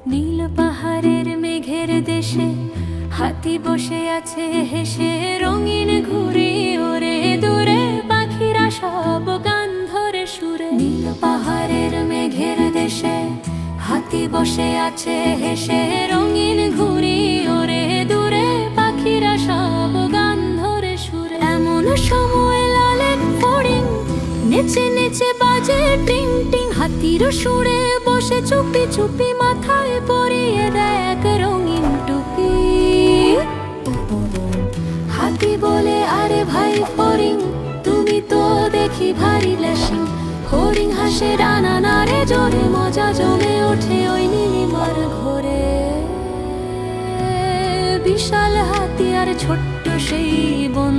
নীল পাহাড়ের মেঘের দেশে হাতি বসে আছে হেসে, রঙিন ঘুড়ি ওরে দূরে, পাখিরা সব গান ধরে সুরে। নীল পাহাড়ের মেঘের দেশে হাতি বসে আছে হেসে, রঙিন ঘুড়ি ওরে দূরে, পাখিরা সব গান ধরে সুরে। এমন সময় লালের ফড়িং নেচে নেচে বাজে টিং টিং, হাতির সুরে বসে চুপি চুপি মাথায় পরিয়ে দেয় এক রঙিন টুপি। হাতি বলে আরে ভাই ফড়িং, তুমি তো দেখি ভারী লেশিং। ফড়িং হাসে ডানা নাড়ে জোরে, মজা জমে ওঠে ওই নীলিমার ঘোরে। বিশাল হাতি আর ছোট্ট সেই বন